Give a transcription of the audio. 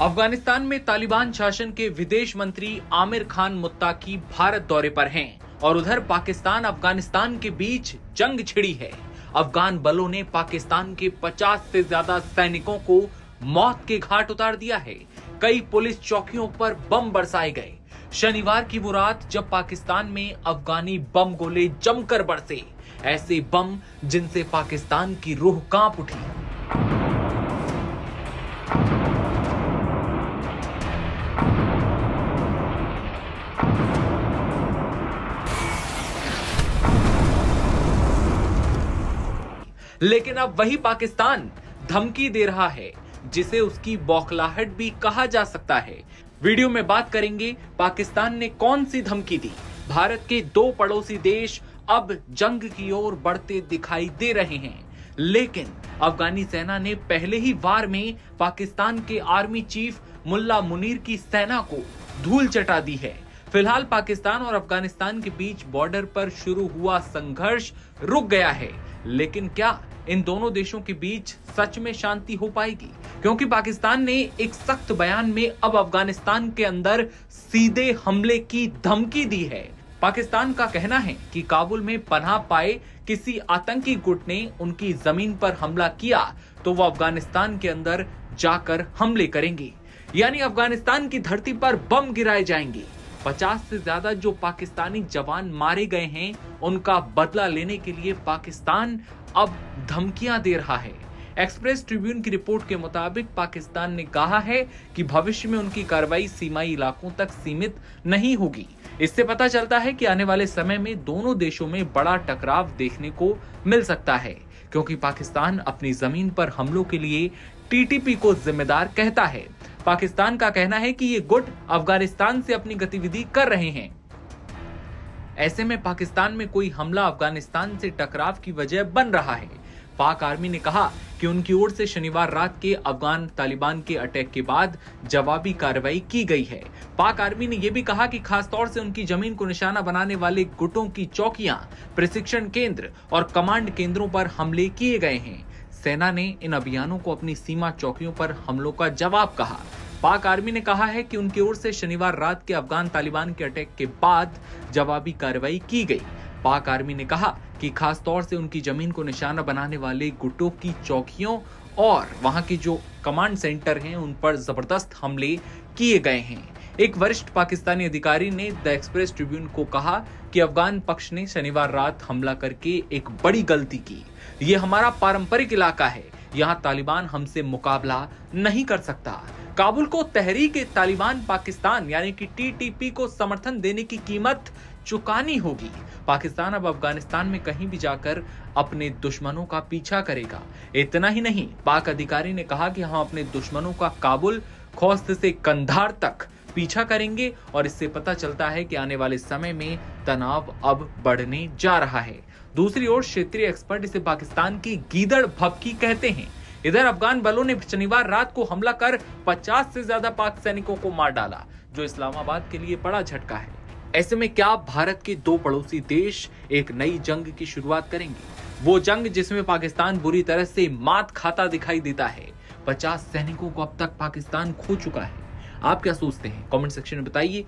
अफगानिस्तान में तालिबान शासन के विदेश मंत्री आमिर खान मुत्ताकी भारत दौरे पर हैं और उधर पाकिस्तान अफगानिस्तान के बीच जंग छिड़ी है। अफगान बलों ने पाकिस्तान के 50 से ज्यादा सैनिकों को मौत के घाट उतार दिया है। कई पुलिस चौकियों पर बम बरसाए गए। शनिवार की वो रात जब पाकिस्तान में अफगानी बम गोले जमकर बरसे, ऐसे बम जिनसे पाकिस्तान की रूह कांप उठी। लेकिन अब वही पाकिस्तान धमकी दे रहा है, जिसे उसकी बौखलाहट भी कहा जा सकता है। वीडियो में बात करेंगे पाकिस्तान ने कौन सी धमकी दी। भारत के दो पड़ोसी देश अब जंग की ओर बढ़ते दिखाई दे रहे हैं, लेकिन अफगानी सेना ने पहले ही वार में पाकिस्तान के आर्मी चीफ मुल्ला मुनीर की सेना को धूल चटा दी है। फिलहाल पाकिस्तान और अफगानिस्तान के बीच बॉर्डर पर शुरू हुआ संघर्ष रुक गया है, लेकिन क्या इन दोनों देशों के बीच सच में शांति हो पाएगी? क्योंकि पाकिस्तान ने एक सख्त बयान में अब अफगानिस्तान के अंदर सीधे हमले की धमकी दी है। पाकिस्तान का कहना है कि काबुल में पनाह पाए किसी आतंकी गुट ने उनकी जमीन पर हमला किया तो वो अफगानिस्तान के अंदर जाकर हमले करेंगे, यानी अफगानिस्तान की धरती पर बम गिराए जाएंगे। 50 से ज्यादा जो पाकिस्तानी जवान मारे गए हैं, उनका बदला लेने के लिए पाकिस्तान अब धमकियां दे रहा है। एक्सप्रेस ट्रिब्यून की रिपोर्ट के मुताबिक पाकिस्तान ने कहा है कि भविष्य में उनकी कार्रवाई सीमाई इलाकों तक सीमित नहीं होगी। इससे पता चलता है कि आने वाले समय में दोनों देशों में बड़ा टकराव देखने को मिल सकता है, क्योंकि पाकिस्तान अपनी जमीन पर हमलों के लिए टीटीपी को जिम्मेदार कहता है। पाकिस्तान का कहना है कि ये गुट अफगानिस्तान से अपनी गतिविधि कर रहे हैं। ऐसे में पाकिस्तान में कोई हमला अफगानिस्तान से टकराव की वजह बन रहा है। पाक आर्मी ने कहा कि उनकी ओर से शनिवार रात के अफगान तालिबान के अटैक के बाद जवाबी कार्रवाई की गई है। पाक आर्मी ने यह भी कहा कि खासतौर से उनकी जमीन को निशाना बनाने वाले गुटों की चौकियां, प्रशिक्षण केंद्र और कमांड केंद्रों पर हमले किए गए हैं। सेना ने इन अभियानों को अपनी सीमा चौकियों पर हमलों का जवाब कहा। पाक आर्मी ने कहा है कि उनकी ओर से शनिवार रात के अफगान तालिबान के अटैक के बाद जवाबी कार्रवाई की गई। पाक आर्मी ने कहा कि खास तौर से उनकी जमीन को निशाना बनाने वाले गुटों की चौकियों और वहां के जो कमांड सेंटर हैं, उन पर जबरदस्त हमले किए गए हैं। एक वरिष्ठ पाकिस्तानी अधिकारी ने द एक्सप्रेस ट्रिब्यून को कहा कि अफगान पक्ष ने शनिवार रात हमला करके एक बड़ी गलती की। ये हमारा पारंपरिक इलाका है, यहाँ तालिबान हमसे मुकाबला नहीं कर सकता। काबुल को तहरीक तालिबान पाकिस्तान यानी कि टीटीपी को समर्थन देने की कीमत चुकानी होगी। पाकिस्तान अब अफगानिस्तान में कहीं भी जाकर अपने दुश्मनों का पीछा करेगा। इतना ही नहीं, पाक अधिकारी ने कहा कि हम अपने दुश्मनों का काबुल, खोस्त से कंधार तक पीछा करेंगे और इससे पता चलता है कि आने वाले समय में तनाव अब बढ़ने जा रहा है। दूसरी ओर क्षेत्रीय एक्सपर्ट इसे पाकिस्तान की गीदड़ भभकी कहते हैं। इधर अफगान बलों ने शनिवार रात को हमला कर 50 से ज्यादा पाक सैनिकों को मार डाला, जो इस्लामाबाद के लिए बड़ा झटका है। ऐसे में क्या भारत के दो पड़ोसी देश एक नई जंग की शुरुआत करेंगे? वो जंग जिसमें पाकिस्तान बुरी तरह से मात खाता दिखाई देता है। 50 सैनिकों को अब तक पाकिस्तान खो चुका है। आप क्या सोचते हैं? कमेंट सेक्शन में बताइए।